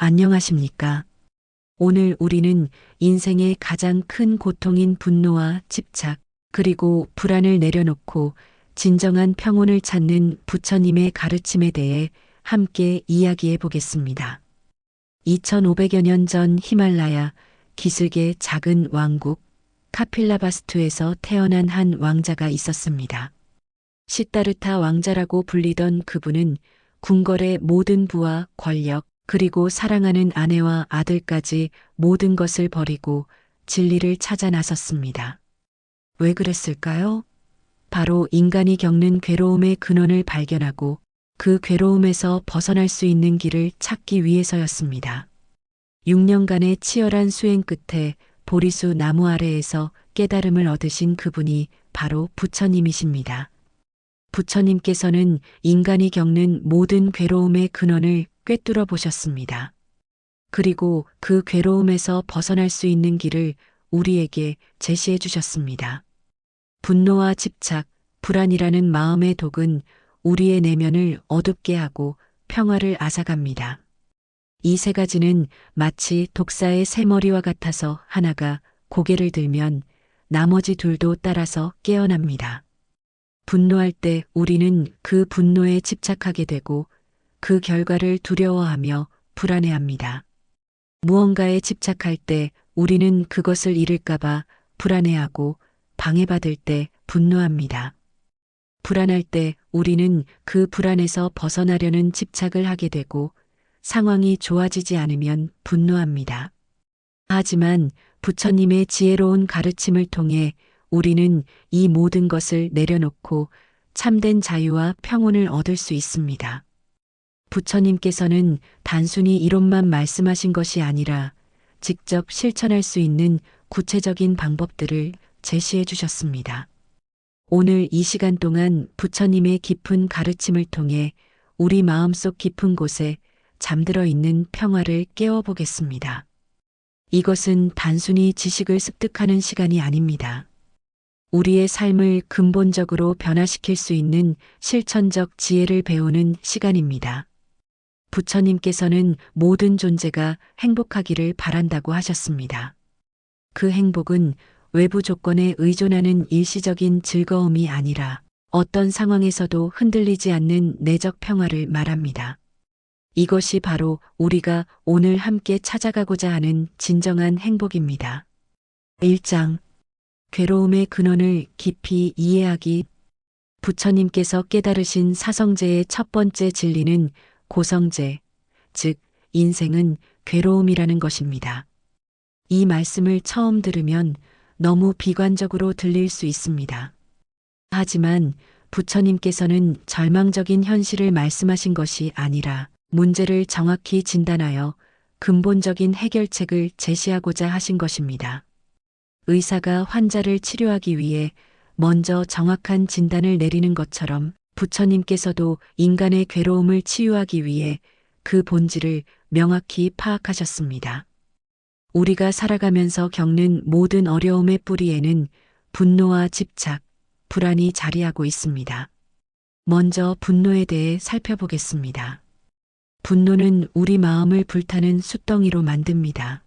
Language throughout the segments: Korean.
안녕하십니까? 오늘 우리는 인생의 가장 큰 고통인 분노와 집착, 그리고 불안을 내려놓고 진정한 평온을 찾는 부처님의 가르침에 대해 함께 이야기해 보겠습니다. 2500여 년 전 히말라야 기슭의 작은 왕국 카필라바스투에서 태어난 한 왕자가 있었습니다. 시타르타 왕자라고 불리던 그분은 궁궐의 모든 부와 권력, 그리고 사랑하는 아내와 아들까지 모든 것을 버리고 진리를 찾아 나섰습니다. 왜 그랬을까요? 바로 인간이 겪는 괴로움의 근원을 발견하고 그 괴로움에서 벗어날 수 있는 길을 찾기 위해서였습니다. 6년간의 치열한 수행 끝에 보리수 나무 아래에서 깨달음을 얻으신 그분이 바로 부처님이십니다. 부처님께서는 인간이 겪는 모든 괴로움의 근원을 꿰뚫어 보셨습니다. 그리고 그 괴로움에서 벗어날 수 있는 길을 우리에게 제시해 주셨습니다. 분노와 집착, 불안이라는 마음의 독은 우리의 내면을 어둡게 하고 평화를 앗아갑니다. 이 세 가지는 마치 독사의 세 머리와 같아서 하나가 고개를 들면 나머지 둘도 따라서 깨어납니다. 분노할 때 우리는 그 분노에 집착하게 되고 그 결과를 두려워하며 불안해합니다. 무언가에 집착할 때 우리는 그것을 잃을까봐 불안해하고 방해받을 때 분노합니다. 불안할 때 우리는 그 불안에서 벗어나려는 집착을 하게 되고 상황이 좋아지지 않으면 분노합니다. 하지만 부처님의 지혜로운 가르침을 통해 우리는 이 모든 것을 내려놓고 참된 자유와 평온을 얻을 수 있습니다. 부처님께서는 단순히 이론만 말씀하신 것이 아니라 직접 실천할 수 있는 구체적인 방법들을 제시해 주셨습니다. 오늘 이 시간 동안 부처님의 깊은 가르침을 통해 우리 마음속 깊은 곳에 잠들어 있는 평화를 깨워보겠습니다. 이것은 단순히 지식을 습득하는 시간이 아닙니다. 우리의 삶을 근본적으로 변화시킬 수 있는 실천적 지혜를 배우는 시간입니다. 부처님께서는 모든 존재가 행복하기를 바란다고 하셨습니다. 그 행복은 외부 조건에 의존하는 일시적인 즐거움이 아니라 어떤 상황에서도 흔들리지 않는 내적 평화를 말합니다. 이것이 바로 우리가 오늘 함께 찾아가고자 하는 진정한 행복입니다. 1장. 괴로움의 근원을 깊이 이해하기. 부처님께서 깨달으신 사성제의 첫 번째 진리는 고성제, 즉 인생은 괴로움이라는 것입니다. 이 말씀을 처음 들으면 너무 비관적으로 들릴 수 있습니다. 하지만 부처님께서는 절망적인 현실을 말씀하신 것이 아니라 문제를 정확히 진단하여 근본적인 해결책을 제시하고자 하신 것입니다. 의사가 환자를 치료하기 위해 먼저 정확한 진단을 내리는 것처럼 부처님께서도 인간의 괴로움을 치유하기 위해 그 본질을 명확히 파악하셨습니다. 우리가 살아가면서 겪는 모든 어려움의 뿌리에는 분노와 집착, 불안이 자리하고 있습니다. 먼저 분노에 대해 살펴보겠습니다. 분노는 우리 마음을 불타는 숯덩이로 만듭니다.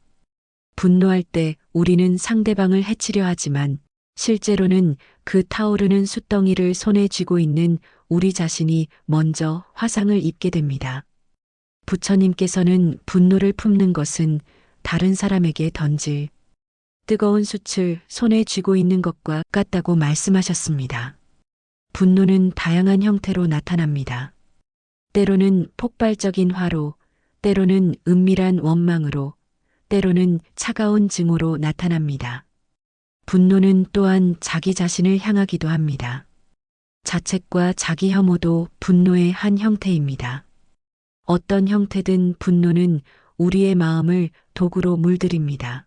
분노할 때 우리는 상대방을 해치려 하지만 실제로는 그 타오르는 숯덩이를 손에 쥐고 있는 우리 자신이 먼저 화상을 입게 됩니다. 부처님께서는 분노를 품는 것은 다른 사람에게 던질 뜨거운 숯을 손에 쥐고 있는 것과 같다고 말씀하셨습니다. 분노는 다양한 형태로 나타납니다. 때로는 폭발적인 화로, 때로는 은밀한 원망으로, 때로는 차가운 증오로 나타납니다. 분노는 또한 자기 자신을 향하기도 합니다. 자책과 자기 혐오도 분노의 한 형태입니다. 어떤 형태든 분노는 우리의 마음을 도구로 물들입니다.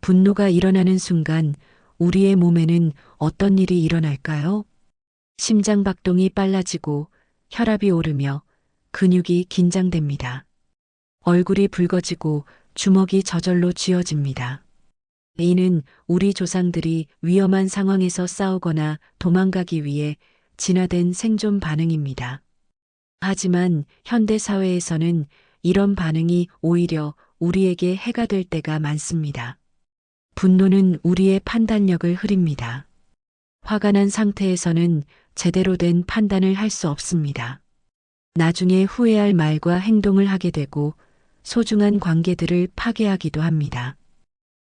분노가 일어나는 순간 우리의 몸에는 어떤 일이 일어날까요? 심장 박동이 빨라지고 혈압이 오르며 근육이 긴장됩니다. 얼굴이 붉어지고 주먹이 저절로 쥐어집니다. 이는 우리 조상들이 위험한 상황에서 싸우거나 도망가기 위해 진화된 생존 반응입니다. 하지만 현대 사회에서는 이런 반응이 오히려 우리에게 해가 될 때가 많습니다. 분노는 우리의 판단력을 흐립니다. 화가 난 상태에서는 제대로 된 판단을 할 수 없습니다. 나중에 후회할 말과 행동을 하게 되고 소중한 관계들을 파괴하기도 합니다.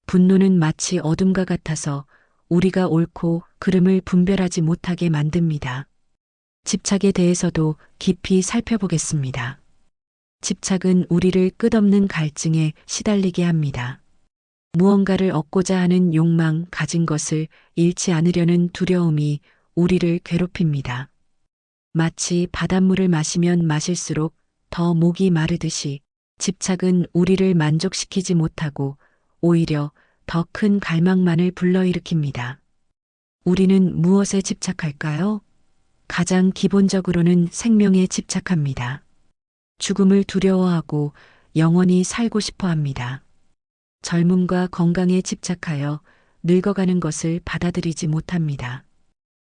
분노는 마치 어둠과 같아서 우리가 옳고 그름을 분별하지 못하게 만듭니다. 집착에 대해서도 깊이 살펴보겠습니다. 집착은 우리를 끝없는 갈증에 시달리게 합니다. 무언가를 얻고자 하는 욕망, 가진 것을 잃지 않으려는 두려움이 우리를 괴롭힙니다. 마치 바닷물을 마시면 마실수록 더 목이 마르듯이 집착은 우리를 만족시키지 못하고 오히려 더 큰 갈망만을 불러일으킵니다. 우리는 무엇에 집착할까요? 가장 기본적으로는 생명에 집착합니다. 죽음을 두려워하고 영원히 살고 싶어 합니다. 젊음과 건강에 집착하여 늙어가는 것을 받아들이지 못합니다.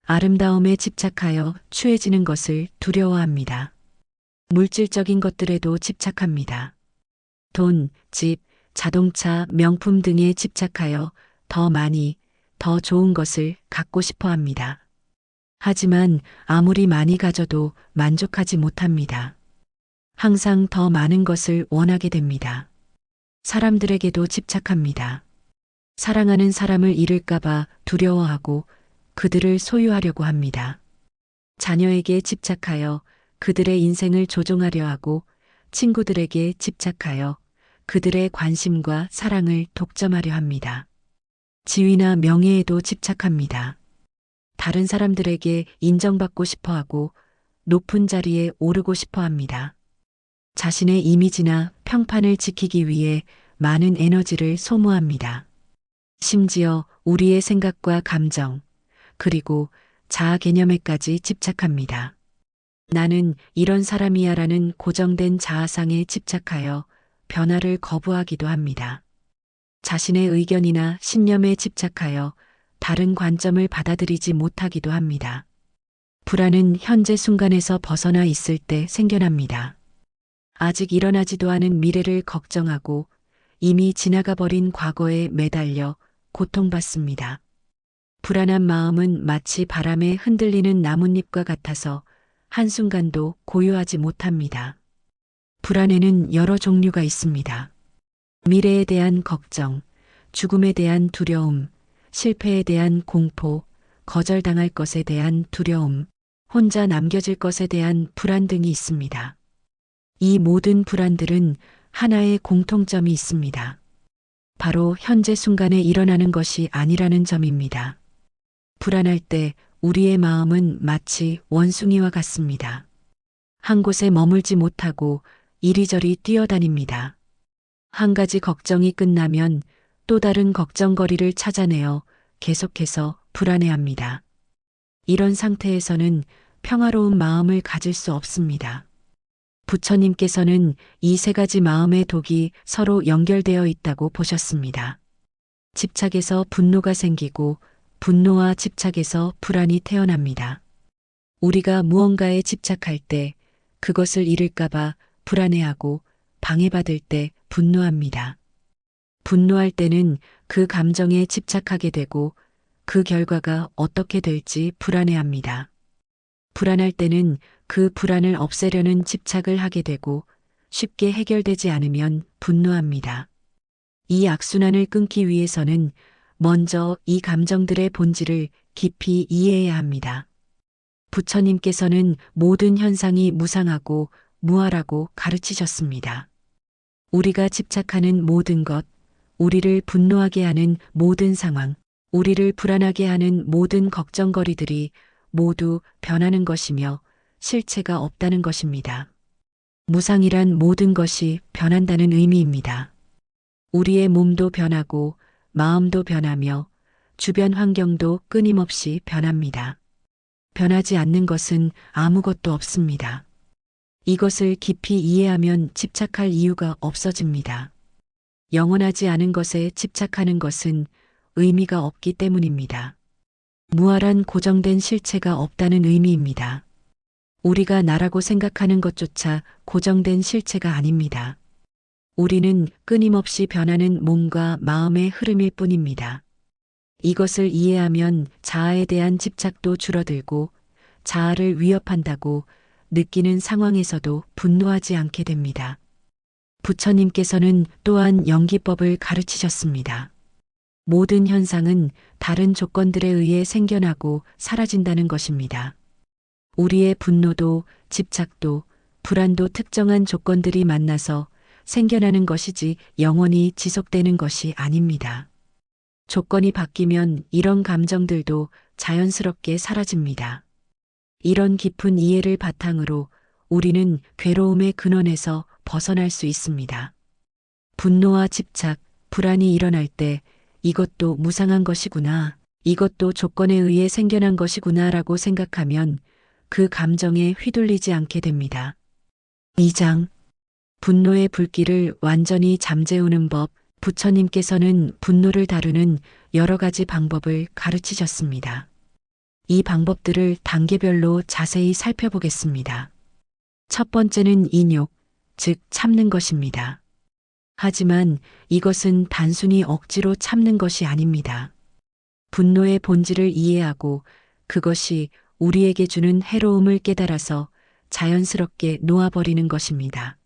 아름다움에 집착하여 추해지는 것을 두려워합니다. 물질적인 것들에도 집착합니다. 돈, 집, 자동차, 명품 등에 집착하여 더 많이, 더 좋은 것을 갖고 싶어 합니다. 하지만 아무리 많이 가져도 만족하지 못합니다. 항상 더 많은 것을 원하게 됩니다. 사람들에게도 집착합니다. 사랑하는 사람을 잃을까봐 두려워하고 그들을 소유하려고 합니다. 자녀에게 집착하여 그들의 인생을 조종하려 하고 친구들에게 집착하여 그들의 관심과 사랑을 독점하려 합니다. 지위나 명예에도 집착합니다. 다른 사람들에게 인정받고 싶어 하고 높은 자리에 오르고 싶어 합니다. 자신의 이미지나 평판을 지키기 위해 많은 에너지를 소모합니다. 심지어 우리의 생각과 감정, 그리고 자아 개념에까지 집착합니다. 나는 이런 사람이야라는 고정된 자아상에 집착하여 변화를 거부하기도 합니다. 자신의 의견이나 신념에 집착하여 다른 관점을 받아들이지 못하기도 합니다. 불안은 현재 순간에서 벗어나 있을 때 생겨납니다. 아직 일어나지도 않은 미래를 걱정하고 이미 지나가 버린 과거에 매달려 고통받습니다. 불안한 마음은 마치 바람에 흔들리는 나뭇잎과 같아서 한순간도 고요하지 못합니다. 불안에는 여러 종류가 있습니다. 미래에 대한 걱정, 죽음에 대한 두려움, 실패에 대한 공포, 거절당할 것에 대한 두려움, 혼자 남겨질 것에 대한 불안 등이 있습니다. 이 모든 불안들은 하나의 공통점이 있습니다. 바로 현재 순간에 일어나는 것이 아니라는 점입니다. 불안할 때 우리의 마음은 마치 원숭이와 같습니다. 한 곳에 머물지 못하고 이리저리 뛰어다닙니다. 한 가지 걱정이 끝나면 또 다른 걱정거리를 찾아내어 계속해서 불안해합니다. 이런 상태에서는 평화로운 마음을 가질 수 없습니다. 부처님께서는 이 세 가지 마음의 독이 서로 연결되어 있다고 보셨습니다. 집착에서 분노가 생기고 분노와 집착에서 불안이 태어납니다. 우리가 무언가에 집착할 때 그것을 잃을까봐 불안해하고 방해받을 때 분노합니다. 분노할 때는 그 감정에 집착하게 되고 그 결과가 어떻게 될지 불안해합니다. 불안할 때는 그 불안을 없애려는 집착을 하게 되고 쉽게 해결되지 않으면 분노합니다. 이 악순환을 끊기 위해서는 먼저 이 감정들의 본질을 깊이 이해해야 합니다. 부처님께서는 모든 현상이 무상하고 무아라고 가르치셨습니다. 우리가 집착하는 모든 것, 우리를 분노하게 하는 모든 상황, 우리를 불안하게 하는 모든 걱정거리들이 모두 변하는 것이며 실체가 없다는 것입니다. 무상이란 모든 것이 변한다는 의미입니다. 우리의 몸도 변하고 마음도 변하며 주변 환경도 끊임없이 변합니다. 변하지 않는 것은 아무것도 없습니다. 이것을 깊이 이해하면 집착할 이유가 없어집니다. 영원하지 않은 것에 집착하는 것은 의미가 없기 때문입니다. 무한한 고정된 실체가 없다는 의미입니다. 우리가 나라고 생각하는 것조차 고정된 실체가 아닙니다. 우리는 끊임없이 변하는 몸과 마음의 흐름일 뿐입니다. 이것을 이해하면 자아에 대한 집착도 줄어들고 자아를 위협한다고 느끼는 상황에서도 분노하지 않게 됩니다. 부처님께서는 또한 연기법을 가르치셨습니다. 모든 현상은 다른 조건들에 의해 생겨나고 사라진다는 것입니다. 우리의 분노도 집착도 불안도 특정한 조건들이 만나서 생겨나는 것이지 영원히 지속되는 것이 아닙니다. 조건이 바뀌면 이런 감정들도 자연스럽게 사라집니다. 이런 깊은 이해를 바탕으로 우리는 괴로움의 근원에서 벗어날 수 있습니다. 분노와 집착, 불안이 일어날 때 이것도 무상한 것이구나, 이것도 조건에 의해 생겨난 것이구나 라고 생각하면 그 감정에 휘둘리지 않게 됩니다. 2장. 분노의 불길을 완전히 잠재우는 법. 부처님께서는 분노를 다루는 여러 가지 방법을 가르치셨습니다. 이 방법들을 단계별로 자세히 살펴보겠습니다. 첫 번째는 인욕, 즉 참는 것입니다. 하지만 이것은 단순히 억지로 참는 것이 아닙니다. 분노의 본질을 이해하고 그것이 우리에게 주는 해로움을 깨달아서 자연스럽게 놓아버리는 것입니다.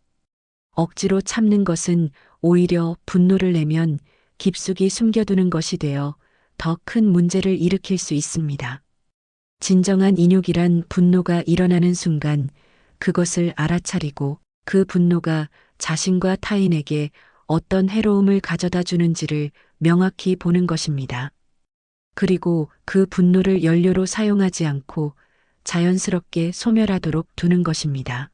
억지로 참는 것은 오히려 분노를 내면 깊숙이 숨겨두는 것이 되어 더 큰 문제를 일으킬 수 있습니다. 진정한 인욕이란 분노가 일어나는 순간 그것을 알아차리고 그 분노가 자신과 타인에게 어떤 해로움을 가져다 주는지를 명확히 보는 것입니다. 그리고 그 분노를 연료로 사용하지 않고 자연스럽게 소멸하도록 두는 것입니다.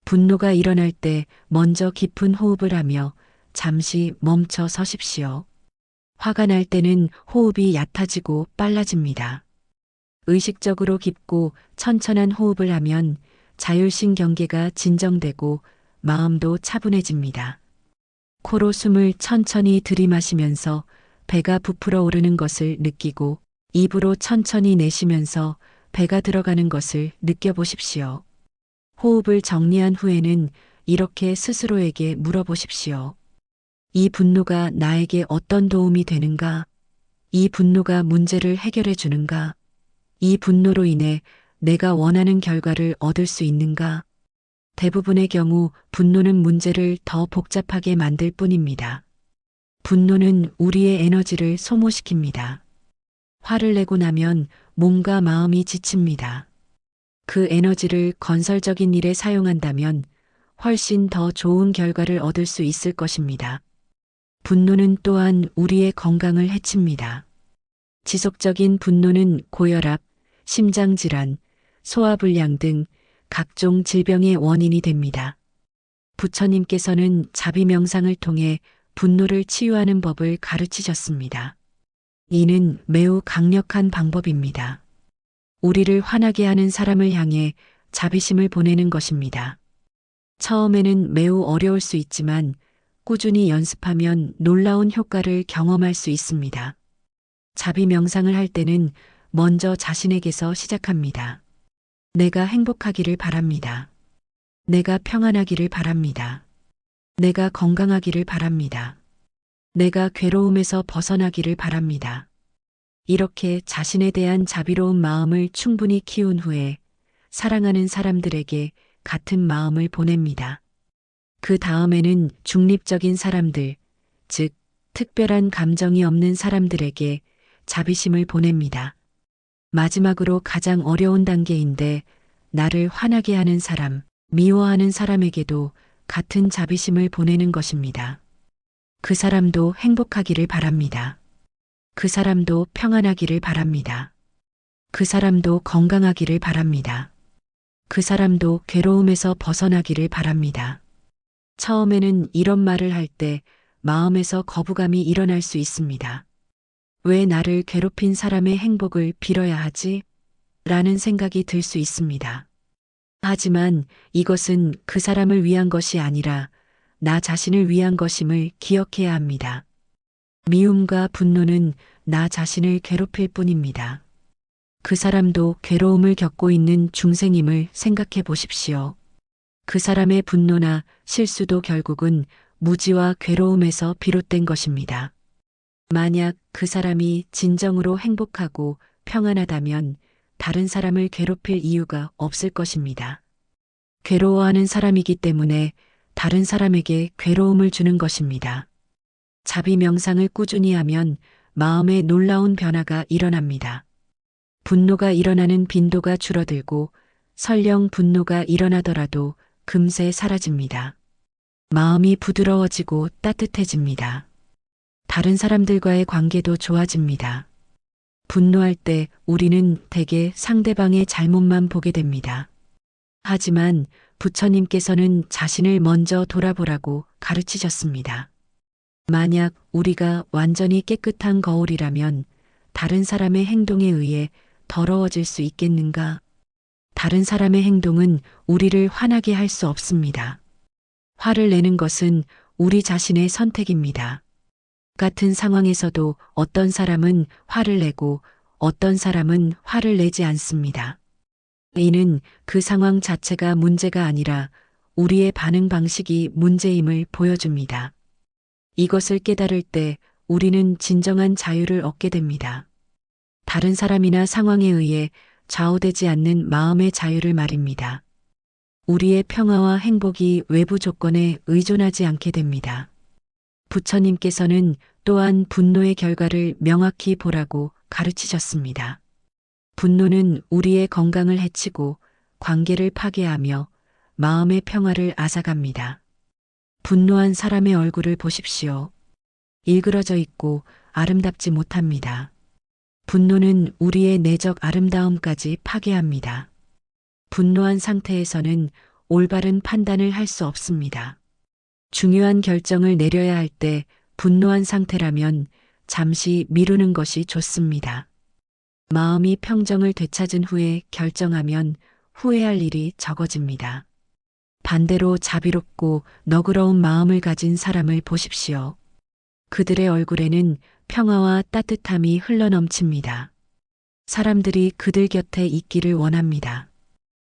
분노가 일어날 때 먼저 깊은 호흡을 하며 잠시 멈춰 서십시오. 화가 날 때는 호흡이 얕아지고 빨라집니다. 의식적으로 깊고 천천한 호흡을 하면 자율신 경계가 진정되고 마음도 차분해집니다. 코로 숨을 천천히 들이마시면서 배가 부풀어 오르는 것을 느끼고 입으로 천천히 내쉬면서 배가 들어가는 것을 느껴보십시오. 호흡을 정리한 후에는 이렇게 스스로에게 물어보십시오. 이 분노가 나에게 어떤 도움이 되는가? 이 분노가 문제를 해결해 주는가? 이 분노로 인해 내가 원하는 결과를 얻을 수 있는가? 대부분의 경우 분노는 문제를 더 복잡하게 만들 뿐입니다. 분노는 우리의 에너지를 소모시킵니다. 화를 내고 나면 몸과 마음이 지칩니다. 그 에너지를 건설적인 일에 사용한다면 훨씬 더 좋은 결과를 얻을 수 있을 것입니다. 분노는 또한 우리의 건강을 해칩니다. 지속적인 분노는 고혈압, 심장질환, 소화불량 등 각종 질병의 원인이 됩니다. 부처님께서는 자비명상을 통해 분노를 치유하는 법을 가르치셨습니다. 이는 매우 강력한 방법입니다. 우리를 화나게 하는 사람을 향해 자비심을 보내는 것입니다. 처음에는 매우 어려울 수 있지만 꾸준히 연습하면 놀라운 효과를 경험할 수 있습니다. 자비 명상을 할 때는 먼저 자신에게서 시작합니다. 내가 행복하기를 바랍니다. 내가 평안하기를 바랍니다. 내가 건강하기를 바랍니다. 내가 괴로움에서 벗어나기를 바랍니다. 이렇게 자신에 대한 자비로운 마음을 충분히 키운 후에 사랑하는 사람들에게 같은 마음을 보냅니다. 그 다음에는 중립적인 사람들, 즉 특별한 감정이 없는 사람들에게 자비심을 보냅니다. 마지막으로 가장 어려운 단계인데 나를 화나게 하는 사람, 미워하는 사람에게도 같은 자비심을 보내는 것입니다. 그 사람도 행복하기를 바랍니다. 그 사람도 평안하기를 바랍니다. 그 사람도 건강하기를 바랍니다. 그 사람도 괴로움에서 벗어나기를 바랍니다. 처음에는 이런 말을 할 때 마음에서 거부감이 일어날 수 있습니다. 왜 나를 괴롭힌 사람의 행복을 빌어야 하지? 라는 생각이 들 수 있습니다. 하지만 이것은 그 사람을 위한 것이 아니라 나 자신을 위한 것임을 기억해야 합니다. 미움과 분노는 나 자신을 괴롭힐 뿐입니다. 그 사람도 괴로움을 겪고 있는 중생임을 생각해 보십시오. 그 사람의 분노나 실수도 결국은 무지와 괴로움에서 비롯된 것입니다. 만약 그 사람이 진정으로 행복하고 평안하다면 다른 사람을 괴롭힐 이유가 없을 것입니다. 괴로워하는 사람이기 때문에 다른 사람에게 괴로움을 주는 것입니다. 자비 명상을 꾸준히 하면 마음에 놀라운 변화가 일어납니다. 분노가 일어나는 빈도가 줄어들고 설령 분노가 일어나더라도 금세 사라집니다. 마음이 부드러워지고 따뜻해집니다. 다른 사람들과의 관계도 좋아집니다. 분노할 때 우리는 대개 상대방의 잘못만 보게 됩니다. 하지만 부처님께서는 자신을 먼저 돌아보라고 가르치셨습니다. 만약 우리가 완전히 깨끗한 거울이라면 다른 사람의 행동에 의해 더러워질 수 있겠는가? 다른 사람의 행동은 우리를 화나게 할 수 없습니다. 화를 내는 것은 우리 자신의 선택입니다. 같은 상황에서도 어떤 사람은 화를 내고 어떤 사람은 화를 내지 않습니다. 이는 그 상황 자체가 문제가 아니라 우리의 반응 방식이 문제임을 보여줍니다. 이것을 깨달을 때 우리는 진정한 자유를 얻게 됩니다. 다른 사람이나 상황에 의해 좌우되지 않는 마음의 자유를 말입니다. 우리의 평화와 행복이 외부 조건에 의존하지 않게 됩니다. 부처님께서는 또한 분노의 결과를 명확히 보라고 가르치셨습니다. 분노는 우리의 건강을 해치고 관계를 파괴하며 마음의 평화를 앗아갑니다. 분노한 사람의 얼굴을 보십시오. 일그러져 있고 아름답지 못합니다. 분노는 우리의 내적 아름다움까지 파괴합니다. 분노한 상태에서는 올바른 판단을 할 수 없습니다. 중요한 결정을 내려야 할 때 분노한 상태라면 잠시 미루는 것이 좋습니다. 마음이 평정을 되찾은 후에 결정하면 후회할 일이 적어집니다. 반대로 자비롭고 너그러운 마음을 가진 사람을 보십시오. 그들의 얼굴에는 평화와 따뜻함이 흘러넘칩니다. 사람들이 그들 곁에 있기를 원합니다.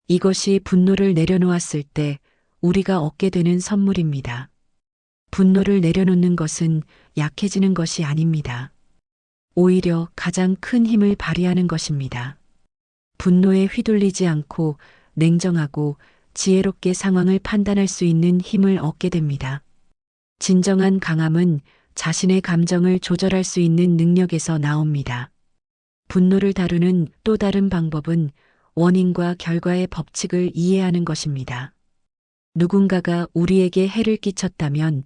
이것이 분노를 내려놓았을 때 우리가 얻게 되는 선물입니다. 분노를 내려놓는 것은 약해지는 것이 아닙니다. 오히려 가장 큰 힘을 발휘하는 것입니다. 분노에 휘둘리지 않고 냉정하고 지혜롭게 상황을 판단할 수 있는 힘을 얻게 됩니다. 진정한 강함은 자신의 감정을 조절할 수 있는 능력에서 나옵니다. 분노를 다루는 또 다른 방법은 원인과 결과의 법칙을 이해하는 것입니다. 누군가가 우리에게 해를 끼쳤다면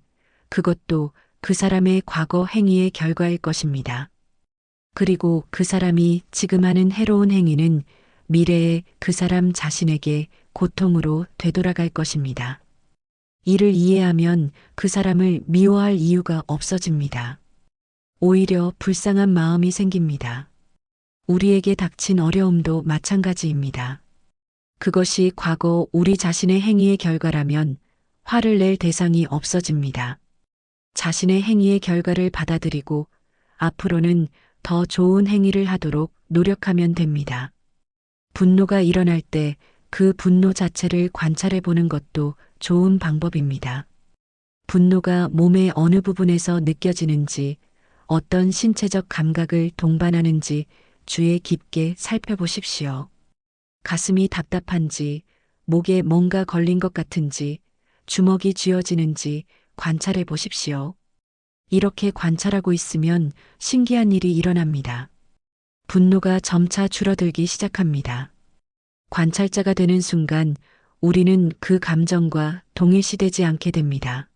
그것도 그 사람의 과거 행위의 결과일 것입니다. 그리고 그 사람이 지금 하는 해로운 행위는 미래에 그 사람 자신에게 고통으로 되돌아갈 것입니다. 이를 이해하면 그 사람을 미워할 이유가 없어집니다. 오히려 불쌍한 마음이 생깁니다. 우리에게 닥친 어려움도 마찬가지입니다. 그것이 과거 우리 자신의 행위의 결과라면 화를 낼 대상이 없어집니다. 자신의 행위의 결과를 받아들이고 앞으로는 더 좋은 행위를 하도록 노력하면 됩니다. 분노가 일어날 때 그 분노 자체를 관찰해 보는 것도 좋은 방법입니다. 분노가 몸의 어느 부분에서 느껴지는지, 어떤 신체적 감각을 동반하는지 주의 깊게 살펴보십시오. 가슴이 답답한지, 목에 뭔가 걸린 것 같은지, 주먹이 쥐어지는지 관찰해 보십시오. 이렇게 관찰하고 있으면 신기한 일이 일어납니다. 분노가 점차 줄어들기 시작합니다. 관찰자가 되는 순간 우리는 그 감정과 동일시되지 않게 됩니다.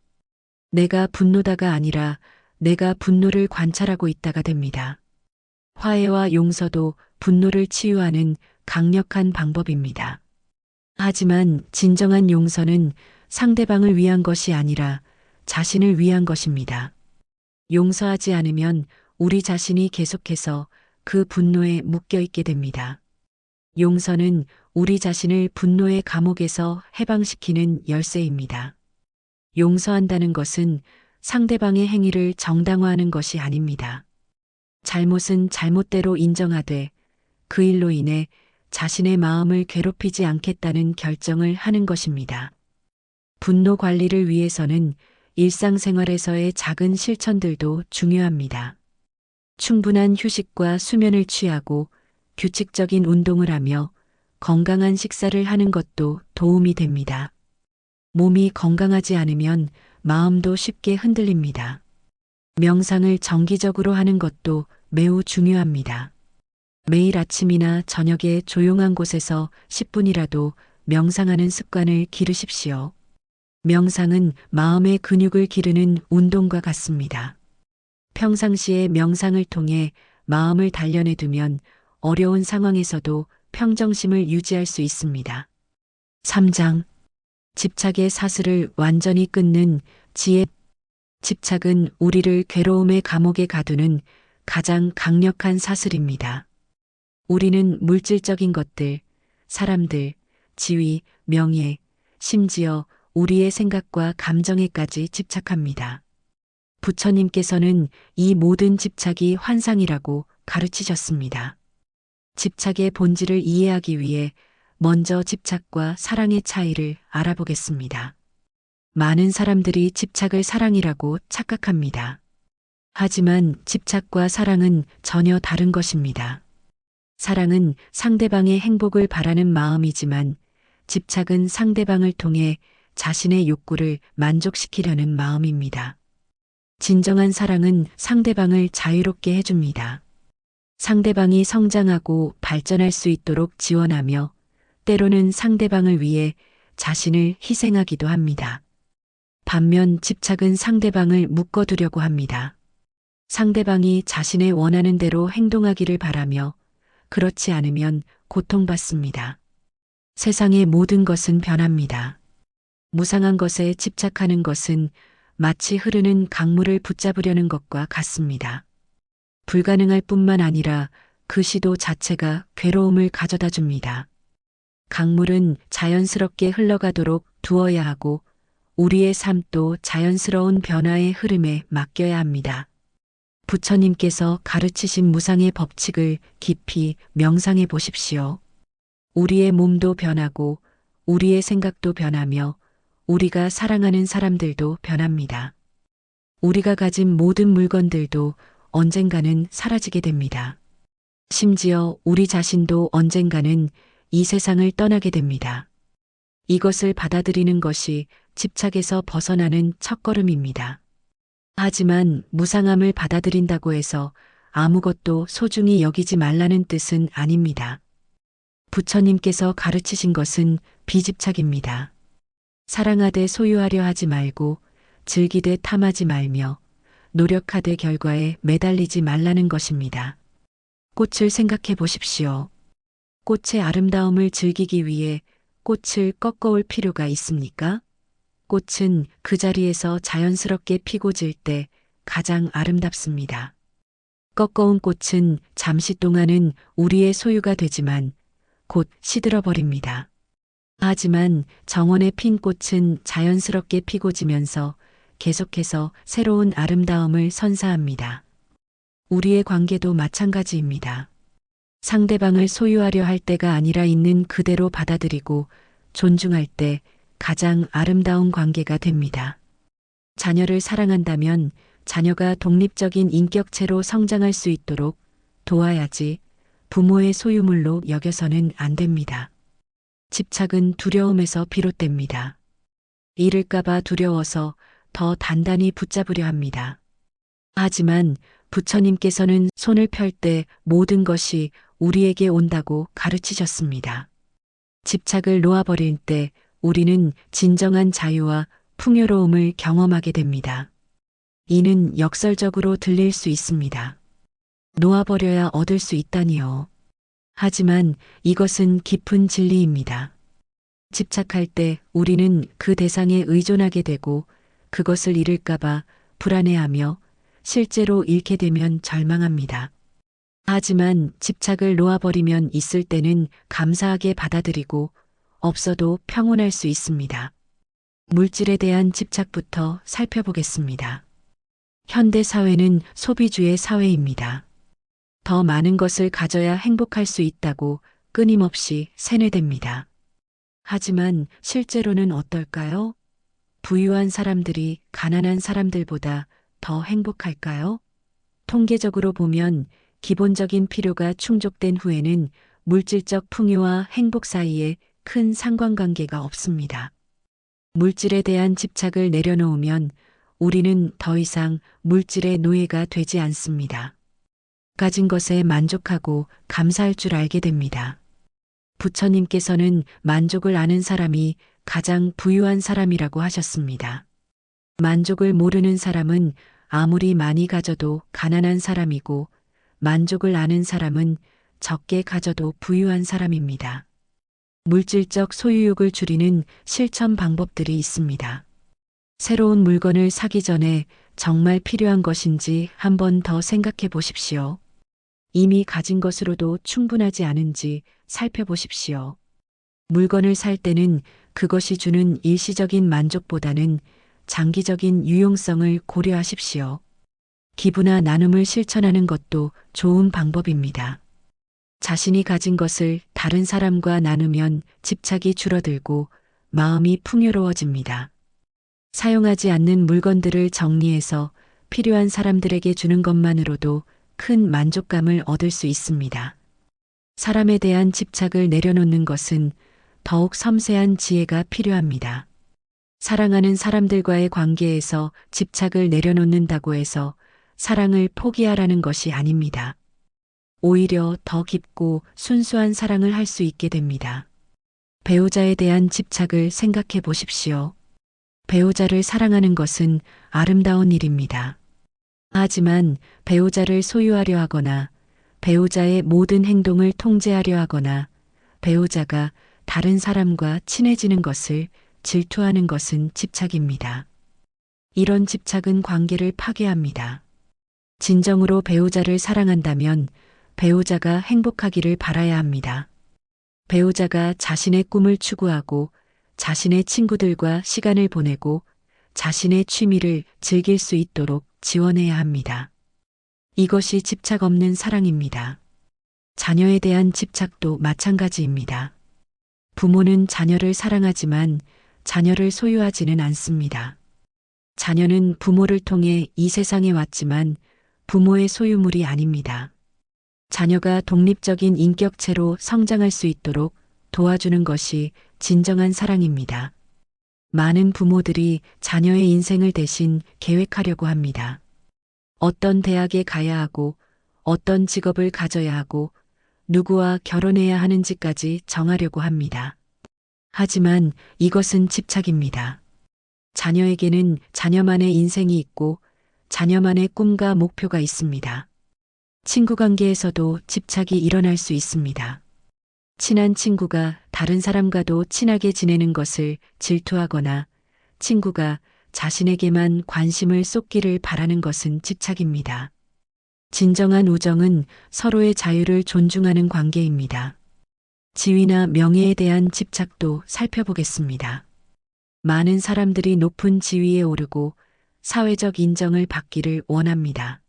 내가 분노다가 아니라 내가 분노를 관찰하고 있다가 됩니다. 화해와 용서도 분노를 치유하는 강력한 방법입니다. 하지만 진정한 용서는 상대방을 위한 것이 아니라 자신을 위한 것입니다. 용서하지 않으면 우리 자신이 계속해서 그 분노에 묶여 있게 됩니다. 용서는 우리 자신을 분노의 감옥에서 해방시키는 열쇠입니다. 용서한다는 것은 상대방의 행위를 정당화하는 것이 아닙니다. 잘못은 잘못대로 인정하되 그 일로 인해 자신의 마음을 괴롭히지 않겠다는 결정을 하는 것입니다. 분노 관리를 위해서는 일상생활에서의 작은 실천들도 중요합니다. 충분한 휴식과 수면을 취하고 규칙적인 운동을 하며 건강한 식사를 하는 것도 도움이 됩니다. 몸이 건강하지 않으면 마음도 쉽게 흔들립니다. 명상을 정기적으로 하는 것도 매우 중요합니다. 매일 아침이나 저녁에 조용한 곳에서 10분이라도 명상하는 습관을 기르십시오. 명상은 마음의 근육을 기르는 운동과 같습니다. 평상시에 명상을 통해 마음을 단련해 두면 어려운 상황에서도 평정심을 유지할 수 있습니다. 3장. 집착의 사슬을 완전히 끊는 지혜. 집착은 우리를 괴로움의 감옥에 가두는 가장 강력한 사슬입니다. 우리는 물질적인 것들, 사람들, 지위, 명예, 심지어 우리의 생각과 감정에까지 집착합니다. 부처님께서는 이 모든 집착이 환상이라고 가르치셨습니다. 집착의 본질을 이해하기 위해 먼저 집착과 사랑의 차이를 알아보겠습니다. 많은 사람들이 집착을 사랑이라고 착각합니다. 하지만 집착과 사랑은 전혀 다른 것입니다. 사랑은 상대방의 행복을 바라는 마음이지만 집착은 상대방을 통해 자신의 욕구를 만족시키려는 마음입니다. 진정한 사랑은 상대방을 자유롭게 해줍니다. 상대방이 성장하고 발전할 수 있도록 지원하며 때로는 상대방을 위해 자신을 희생하기도 합니다. 반면 집착은 상대방을 묶어두려고 합니다. 상대방이 자신의 원하는 대로 행동하기를 바라며 그렇지 않으면 고통받습니다. 세상의 모든 것은 변합니다. 무상한 것에 집착하는 것은 마치 흐르는 강물을 붙잡으려는 것과 같습니다. 불가능할 뿐만 아니라 그 시도 자체가 괴로움을 가져다 줍니다. 강물은 자연스럽게 흘러가도록 두어야 하고 우리의 삶도 자연스러운 변화의 흐름에 맡겨야 합니다. 부처님께서 가르치신 무상의 법칙을 깊이 명상해 보십시오. 우리의 몸도 변하고 우리의 생각도 변하며 우리가 사랑하는 사람들도 변합니다. 우리가 가진 모든 물건들도 언젠가는 사라지게 됩니다. 심지어 우리 자신도 언젠가는 이 세상을 떠나게 됩니다. 이것을 받아들이는 것이 집착에서 벗어나는 첫걸음입니다. 하지만 무상함을 받아들인다고 해서 아무것도 소중히 여기지 말라는 뜻은 아닙니다. 부처님께서 가르치신 것은 비집착입니다. 사랑하되 소유하려 하지 말고 즐기되 탐하지 말며 노력하되 결과에 매달리지 말라는 것입니다. 꽃을 생각해 보십시오. 꽃의 아름다움을 즐기기 위해 꽃을 꺾어올 필요가 있습니까? 꽃은 그 자리에서 자연스럽게 피고 질 때 가장 아름답습니다. 꺾어온 꽃은 잠시 동안은 우리의 소유가 되지만 곧 시들어 버립니다. 하지만 정원에 핀 꽃은 자연스럽게 피고 지면서 계속해서 새로운 아름다움을 선사합니다. 우리의 관계도 마찬가지입니다. 상대방을 소유하려 할 때가 아니라 있는 그대로 받아들이고 존중할 때 가장 아름다운 관계가 됩니다. 자녀를 사랑한다면 자녀가 독립적인 인격체로 성장할 수 있도록 도와야지 부모의 소유물로 여겨서는 안 됩니다. 집착은 두려움에서 비롯됩니다. 잃을까봐 두려워서 더 단단히 붙잡으려 합니다. 하지만 부처님께서는 손을 펼 때 모든 것이 우리에게 온다고 가르치셨습니다. 집착을 놓아버릴 때 우리는 진정한 자유와 풍요로움을 경험하게 됩니다. 이는 역설적으로 들릴 수 있습니다. 놓아버려야 얻을 수 있다니요. 하지만 이것은 깊은 진리입니다. 집착할 때 우리는 그 대상에 의존하게 되고 그것을 잃을까봐 불안해하며 실제로 잃게 되면 절망합니다. 하지만 집착을 놓아버리면 있을 때는 감사하게 받아들이고 없어도 평온할 수 있습니다. 물질에 대한 집착부터 살펴보겠습니다. 현대 사회는 소비주의 사회입니다. 더 많은 것을 가져야 행복할 수 있다고 끊임없이 세뇌됩니다. 하지만 실제로는 어떨까요? 부유한 사람들이 가난한 사람들보다 더 행복할까요? 통계적으로 보면 기본적인 필요가 충족된 후에는 물질적 풍요와 행복 사이에 큰 상관관계가 없습니다. 물질에 대한 집착을 내려놓으면 우리는 더 이상 물질의 노예가 되지 않습니다. 가진 것에 만족하고 감사할 줄 알게 됩니다. 부처님께서는 만족을 아는 사람이 가장 부유한 사람이라고 하셨습니다. 만족을 모르는 사람은 아무리 많이 가져도 가난한 사람이고, 만족을 아는 사람은 적게 가져도 부유한 사람입니다. 물질적 소유욕을 줄이는 실천 방법들이 있습니다. 새로운 물건을 사기 전에 정말 필요한 것인지 한 번 더 생각해 보십시오. 이미 가진 것으로도 충분하지 않은지 살펴보십시오. 물건을 살 때는 그것이 주는 일시적인 만족보다는 장기적인 유용성을 고려하십시오. 기부나 나눔을 실천하는 것도 좋은 방법입니다. 자신이 가진 것을 다른 사람과 나누면 집착이 줄어들고 마음이 풍요로워집니다. 사용하지 않는 물건들을 정리해서 필요한 사람들에게 주는 것만으로도 큰 만족감을 얻을 수 있습니다. 사람에 대한 집착을 내려놓는 것은 더욱 섬세한 지혜가 필요합니다. 사랑하는 사람들과의 관계에서 집착을 내려놓는다고 해서 사랑을 포기하라는 것이 아닙니다. 오히려 더 깊고 순수한 사랑을 할 수 있게 됩니다. 배우자에 대한 집착을 생각해 보십시오. 배우자를 사랑하는 것은 아름다운 일입니다. 하지만 배우자를 소유하려 하거나 배우자의 모든 행동을 통제하려 하거나 배우자가 다른 사람과 친해지는 것을 질투하는 것은 집착입니다. 이런 집착은 관계를 파괴합니다. 진정으로 배우자를 사랑한다면 배우자가 행복하기를 바라야 합니다. 배우자가 자신의 꿈을 추구하고 자신의 친구들과 시간을 보내고 자신의 취미를 즐길 수 있도록 지원해야 합니다. 이것이 집착 없는 사랑입니다. 자녀에 대한 집착도 마찬가지입니다. 부모는 자녀를 사랑하지만 자녀를 소유하지는 않습니다. 자녀는 부모를 통해 이 세상에 왔지만 부모의 소유물이 아닙니다. 자녀가 독립적인 인격체로 성장할 수 있도록 도와주는 것이 진정한 사랑입니다. 많은 부모들이 자녀의 인생을 대신 계획하려고 합니다. 어떤 대학에 가야 하고, 어떤 직업을 가져야 하고, 누구와 결혼해야 하는지까지 정하려고 합니다. 하지만 이것은 집착입니다. 자녀에게는 자녀만의 인생이 있고, 자녀만의 꿈과 목표가 있습니다. 친구 관계에서도 집착이 일어날 수 있습니다. 친한 친구가 다른 사람과도 친하게 지내는 것을 질투하거나 친구가 자신에게만 관심을 쏟기를 바라는 것은 집착입니다. 진정한 우정은 서로의 자유를 존중하는 관계입니다. 지위나 명예에 대한 집착도 살펴보겠습니다. 많은 사람들이 높은 지위에 오르고 사회적 인정을 받기를 원합니다.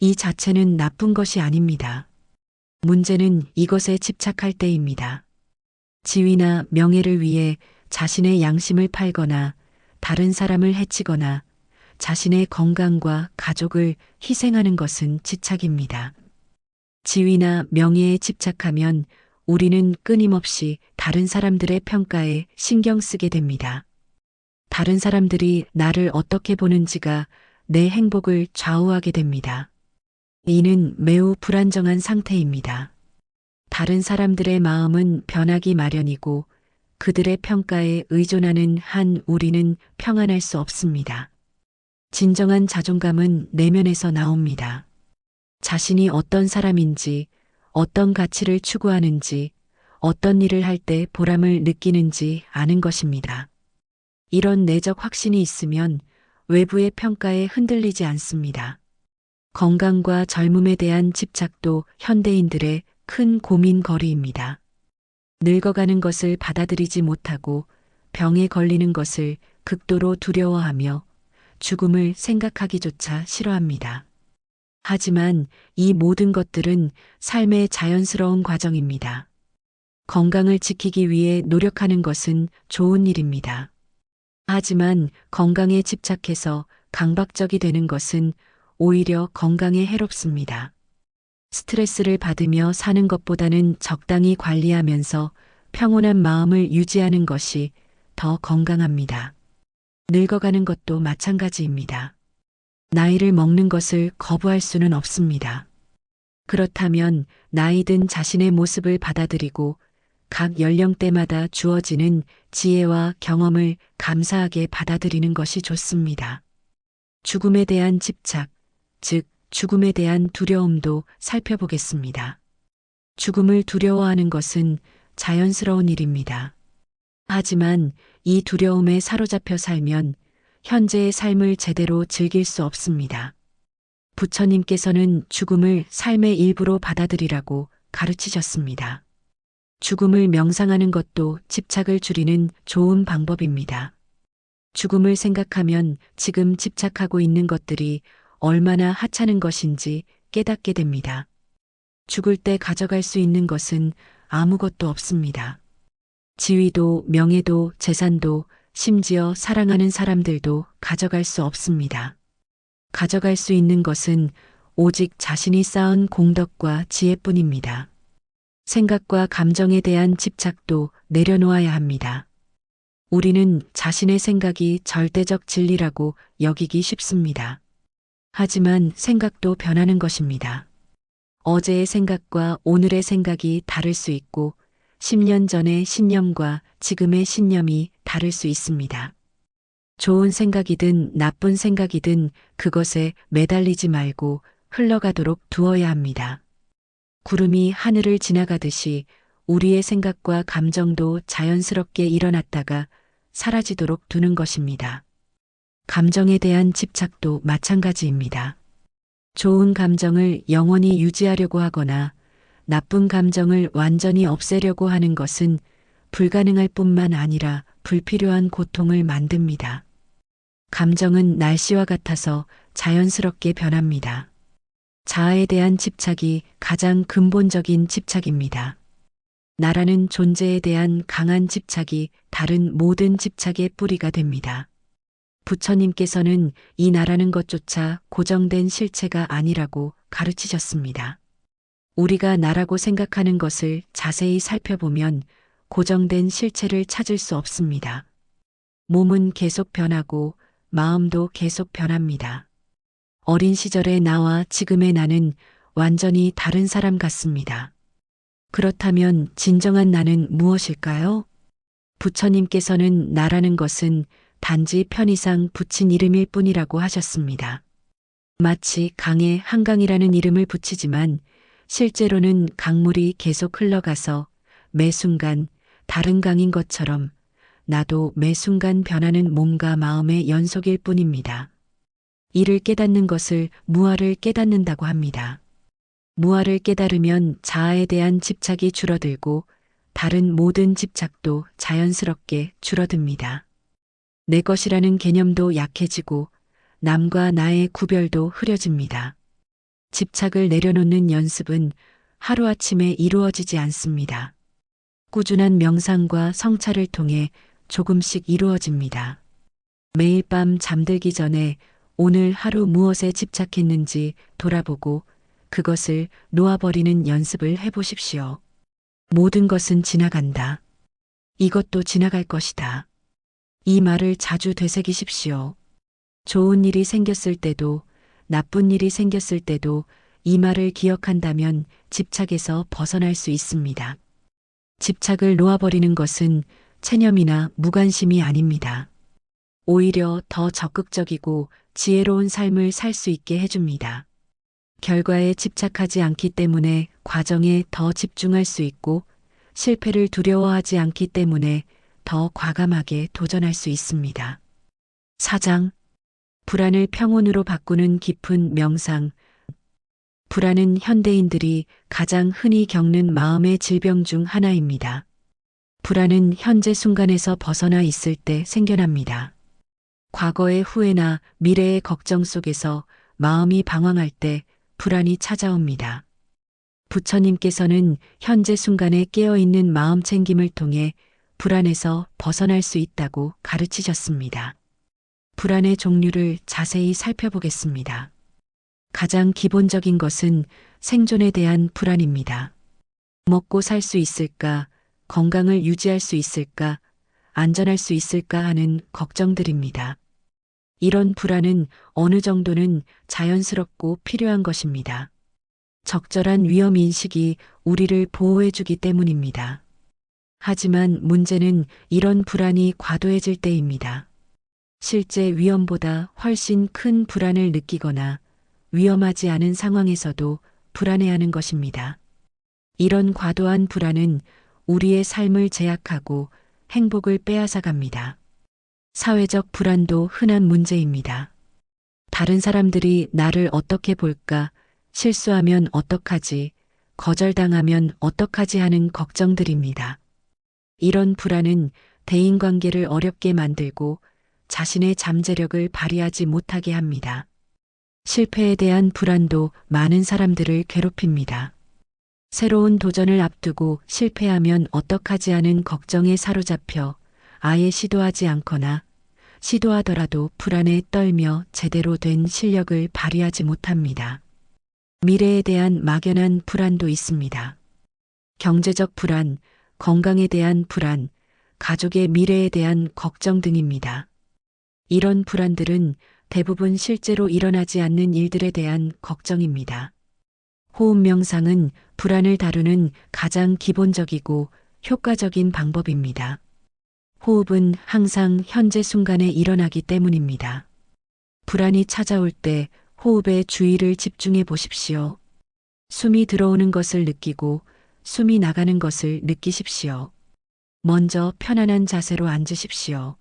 이 자체는 나쁜 것이 아닙니다. 문제는 이것에 집착할 때입니다. 지위나 명예를 위해 자신의 양심을 팔거나 다른 사람을 해치거나 자신의 건강과 가족을 희생하는 것은 집착입니다. 지위나 명예에 집착하면 우리는 끊임없이 다른 사람들의 평가에 신경 쓰게 됩니다. 다른 사람들이 나를 어떻게 보는지가 내 행복을 좌우하게 됩니다. 이는 매우 불안정한 상태입니다. 다른 사람들의 마음은 변하기 마련이고 그들의 평가에 의존하는 한 우리는 평안할 수 없습니다. 진정한 자존감은 내면에서 나옵니다. 자신이 어떤 사람인지, 어떤 가치를 추구하는지, 어떤 일을 할 때 보람을 느끼는지 아는 것입니다. 이런 내적 확신이 있으면 외부의 평가에 흔들리지 않습니다. 건강과 젊음에 대한 집착도 현대인들의 큰 고민거리입니다. 늙어가는 것을 받아들이지 못하고 병에 걸리는 것을 극도로 두려워하며 죽음을 생각하기조차 싫어합니다. 하지만 이 모든 것들은 삶의 자연스러운 과정입니다. 건강을 지키기 위해 노력하는 것은 좋은 일입니다. 하지만 건강에 집착해서 강박적이 되는 것은 오히려 건강에 해롭습니다. 스트레스를 받으며 사는 것보다는 적당히 관리하면서 평온한 마음을 유지하는 것이 더 건강합니다. 늙어가는 것도 마찬가지입니다. 나이를 먹는 것을 거부할 수는 없습니다. 그렇다면 나이 든 자신의 모습을 받아들이고 각 연령대마다 주어지는 지혜와 경험을 감사하게 받아들이는 것이 좋습니다. 죽음에 대한 집착, 즉 죽음에 대한 두려움도 살펴보겠습니다. 죽음을 두려워하는 것은 자연스러운 일입니다. 하지만 이 두려움에 사로잡혀 살면 현재의 삶을 제대로 즐길 수 없습니다. 부처님께서는 죽음을 삶의 일부로 받아들이라고 가르치셨습니다. 죽음을 명상하는 것도 집착을 줄이는 좋은 방법입니다. 죽음을 생각하면 지금 집착하고 있는 것들이 얼마나 하찮은 것인지 깨닫게 됩니다. 죽을 때 가져갈 수 있는 것은 아무것도 없습니다. 지위도, 명예도, 재산도, 심지어 사랑하는 사람들도 가져갈 수 없습니다. 가져갈 수 있는 것은 오직 자신이 쌓은 공덕과 지혜뿐입니다. 생각과 감정에 대한 집착도 내려놓아야 합니다. 우리는 자신의 생각이 절대적 진리라고 여기기 쉽습니다. 하지만 생각도 변하는 것입니다. 어제의 생각과 오늘의 생각이 다를 수 있고 10년 전의 신념과 지금의 신념이 다를 수 있습니다. 좋은 생각이든 나쁜 생각이든 그것에 매달리지 말고 흘러가도록 두어야 합니다. 구름이 하늘을 지나가듯이 우리의 생각과 감정도 자연스럽게 일어났다가 사라지도록 두는 것입니다. 감정에 대한 집착도 마찬가지입니다. 좋은 감정을 영원히 유지하려고 하거나 나쁜 감정을 완전히 없애려고 하는 것은 불가능할 뿐만 아니라 불필요한 고통을 만듭니다. 감정은 날씨와 같아서 자연스럽게 변합니다. 자아에 대한 집착이 가장 근본적인 집착입니다. 나라는 존재에 대한 강한 집착이 다른 모든 집착의 뿌리가 됩니다. 부처님께서는 이 나라는 것조차 고정된 실체가 아니라고 가르치셨습니다. 우리가 나라고 생각하는 것을 자세히 살펴보면 고정된 실체를 찾을 수 없습니다. 몸은 계속 변하고 마음도 계속 변합니다. 어린 시절의 나와 지금의 나는 완전히 다른 사람 같습니다. 그렇다면 진정한 나는 무엇일까요? 부처님께서는 나라는 것은 단지 편의상 붙인 이름일 뿐이라고 하셨습니다. 마치 강에 한강이라는 이름을 붙이지만 실제로는 강물이 계속 흘러가서 매 순간 다른 강인 것처럼 나도 매 순간 변하는 몸과 마음의 연속일 뿐입니다. 이를 깨닫는 것을 무아를 깨닫는다고 합니다. 무아를 깨달으면 자아에 대한 집착이 줄어들고 다른 모든 집착도 자연스럽게 줄어듭니다. 내 것이라는 개념도 약해지고 남과 나의 구별도 흐려집니다. 집착을 내려놓는 연습은 하루아침에 이루어지지 않습니다. 꾸준한 명상과 성찰을 통해 조금씩 이루어집니다. 매일 밤 잠들기 전에 오늘 하루 무엇에 집착했는지 돌아보고 그것을 놓아버리는 연습을 해보십시오. 모든 것은 지나간다. 이것도 지나갈 것이다. 이 말을 자주 되새기십시오. 좋은 일이 생겼을 때도 나쁜 일이 생겼을 때도 이 말을 기억한다면 집착에서 벗어날 수 있습니다. 집착을 놓아버리는 것은 체념이나 무관심이 아닙니다. 오히려 더 적극적이고 지혜로운 삶을 살 수 있게 해줍니다. 결과에 집착하지 않기 때문에 과정에 더 집중할 수 있고 실패를 두려워하지 않기 때문에 더 과감하게 도전할 수 있습니다. 4장. 불안을 평온으로 바꾸는 깊은 명상. 불안은 현대인들이 가장 흔히 겪는 마음의 질병 중 하나입니다. 불안은 현재 순간에서 벗어나 있을 때 생겨납니다. 과거의 후회나 미래의 걱정 속에서 마음이 방황할 때 불안이 찾아옵니다. 부처님께서는 현재 순간에 깨어있는 마음 챙김을 통해 불안에서 벗어날 수 있다고 가르치셨습니다. 불안의 종류를 자세히 살펴보겠습니다. 가장 기본적인 것은 생존에 대한 불안입니다. 먹고 살 수 있을까? 건강을 유지할 수 있을까? 안전할 수 있을까 하는 걱정들입니다. 이런 불안은 어느 정도는 자연스럽고 필요한 것입니다. 적절한 위험 인식이 우리를 보호해주기 때문입니다. 하지만 문제는 이런 불안이 과도해질 때입니다. 실제 위험보다 훨씬 큰 불안을 느끼거나 위험하지 않은 상황에서도 불안해하는 것입니다. 이런 과도한 불안은 우리의 삶을 제약하고 행복을 빼앗아갑니다. 사회적 불안도 흔한 문제입니다. 다른 사람들이 나를 어떻게 볼까, 실수하면 어떡하지, 거절당하면 어떡하지 하는 걱정들입니다. 이런 불안은 대인관계를 어렵게 만들고 자신의 잠재력을 발휘하지 못하게 합니다. 실패에 대한 불안도 많은 사람들을 괴롭힙니다. 새로운 도전을 앞두고 실패하면 어떡하지 하는 걱정에 사로잡혀 아예 시도하지 않거나 시도하더라도 불안에 떨며 제대로 된 실력을 발휘하지 못합니다. 미래에 대한 막연한 불안도 있습니다. 경제적 불안, 건강에 대한 불안, 가족의 미래에 대한 걱정 등입니다. 이런 불안들은 대부분 실제로 일어나지 않는 일들에 대한 걱정입니다. 호흡 명상은 불안을 다루는 가장 기본적이고 효과적인 방법입니다. 호흡은 항상 현재 순간에 일어나기 때문입니다. 불안이 찾아올 때 호흡에 주의를 집중해 보십시오. 숨이 들어오는 것을 느끼고 숨이 나가는 것을 느끼십시오. 먼저 편안한 자세로 앉으십시오.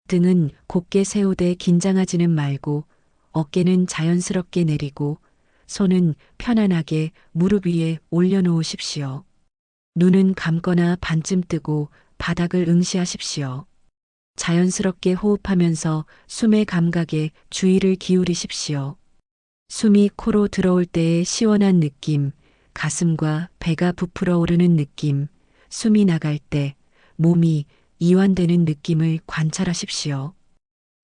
등은 곧게 세우되 긴장하지는 말고 어깨는 자연스럽게 내리고 손은 편안하게 무릎 위에 올려놓으십시오. 눈은 감거나 반쯤 뜨고 바닥을 응시하십시오. 자연스럽게 호흡하면서 숨의 감각에 주의를 기울이십시오. 숨이 코로 들어올 때의 시원한 느낌, 가슴과 배가 부풀어 오르는 느낌, 숨이 나갈 때 몸이 이완되는 느낌을 관찰하십시오.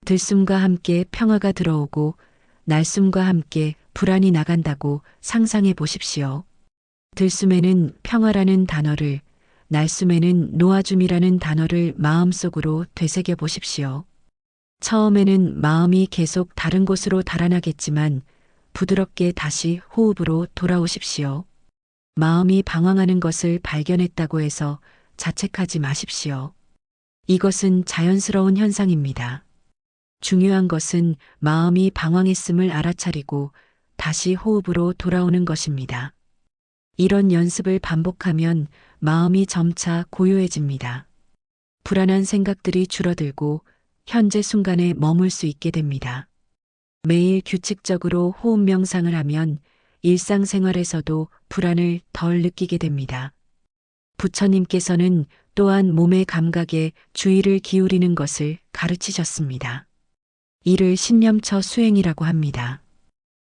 들숨과 함께 평화가 들어오고 날숨과 함께 불안이 나간다고 상상해 보십시오. 들숨에는 평화라는 단어를, 날숨에는 놓아줌이라는 단어를 마음속으로 되새겨 보십시오. 처음에는 마음이 계속 다른 곳으로 달아나겠지만 부드럽게 다시 호흡으로 돌아오십시오. 마음이 방황하는 것을 발견했다고 해서 자책하지 마십시오. 이것은 자연스러운 현상입니다. 중요한 것은 마음이 방황했음을 알아차리고 다시 호흡으로 돌아오는 것입니다. 이런 연습을 반복하면 마음이 점차 고요해집니다. 불안한 생각들이 줄어들고 현재 순간에 머물 수 있게 됩니다. 매일 규칙적으로 호흡 명상을 하면 일상생활에서도 불안을 덜 느끼게 됩니다. 부처님께서는 또한 몸의 감각에 주의를 기울이는 것을 가르치셨습니다. 이를 신념처 수행이라고 합니다.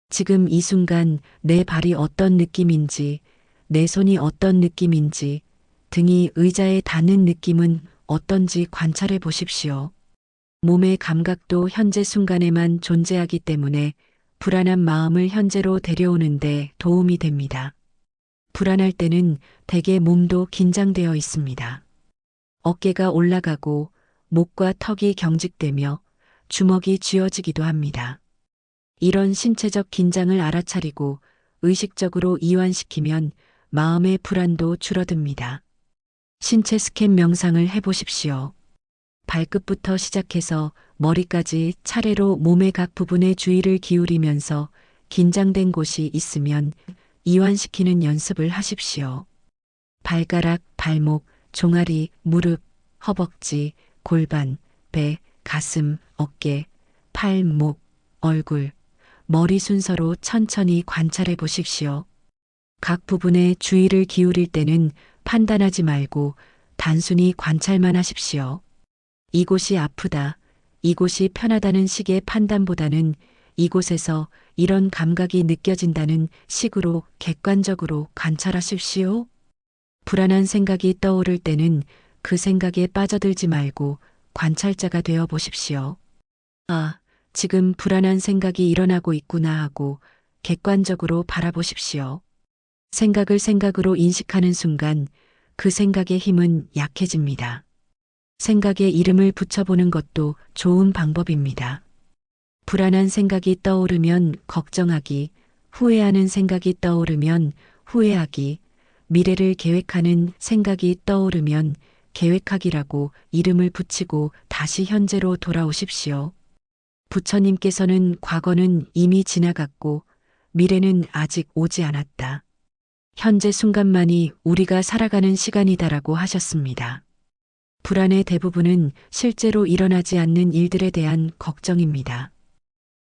지금 이 순간 내 발이 어떤 느낌인지, 내 손이 어떤 느낌인지, 등이 의자에 닿는 느낌은 어떤지 관찰해 보십시오. 몸의 감각도 현재 순간에만 존재하기 때문에 불안한 마음을 현재로 데려오는데 도움이 됩니다. 불안할 때는 대개 몸도 긴장되어 있습니다. 어깨가 올라가고 목과 턱이 경직되며 주먹이 쥐어지기도 합니다. 이런 신체적 긴장을 알아차리고 의식적으로 이완시키면 마음의 불안도 줄어듭니다. 신체 스캔 명상을 해보십시오. 발끝부터 시작해서 머리까지 차례로 몸의 각 부분에 주의를 기울이면서 긴장된 곳이 있으면 이완시키는 연습을 하십시오. 발가락, 발목, 종아리, 무릎, 허벅지, 골반, 배, 가슴, 어깨, 팔, 목, 얼굴, 머리 순서로 천천히 관찰해 보십시오. 각 부분에 주의를 기울일 때는 판단하지 말고 단순히 관찰만 하십시오. 이곳이 아프다, 이곳이 편하다는 식의 판단보다는 이곳에서 이런 감각이 느껴진다는 식으로 객관적으로 관찰하십시오. 불안한 생각이 떠오를 때는 그 생각에 빠져들지 말고 관찰자가 되어 보십시오. 아, 지금 불안한 생각이 일어나고 있구나 하고 객관적으로 바라보십시오. 생각을 생각으로 인식하는 순간 그 생각의 힘은 약해집니다. 생각에 이름을 붙여보는 것도 좋은 방법입니다. 불안한 생각이 떠오르면 걱정하기, 후회하는 생각이 떠오르면 후회하기, 미래를 계획하는 생각이 떠오르면 계획하기라고 이름을 붙이고 다시 현재로 돌아오십시오. 부처님께서는 과거는 이미 지나갔고 미래는 아직 오지 않았다. 현재 순간만이 우리가 살아가는 시간이다라고 하셨습니다. 불안의 대부분은 실제로 일어나지 않는 일들에 대한 걱정입니다.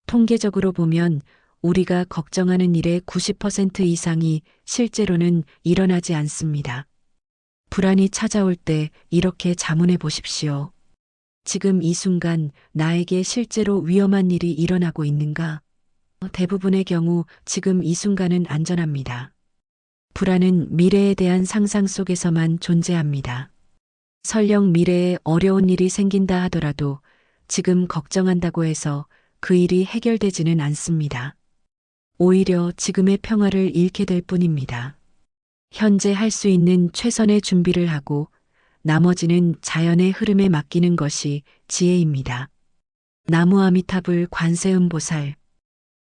통계적으로 보면 우리가 걱정하는 일의 90% 이상이 실제로는 일어나지 않습니다. 불안이 찾아올 때 이렇게 자문해 보십시오. 지금 이 순간 나에게 실제로 위험한 일이 일어나고 있는가? 대부분의 경우 지금 이 순간은 안전합니다. 불안은 미래에 대한 상상 속에서만 존재합니다. 설령 미래에 어려운 일이 생긴다 하더라도 지금 걱정한다고 해서 그 일이 해결되지는 않습니다. 오히려 지금의 평화를 잃게 될 뿐입니다. 현재 할 수 있는 최선의 준비를 하고 나머지는 자연의 흐름에 맡기는 것이 지혜입니다. 나무 아미타불 관세음보살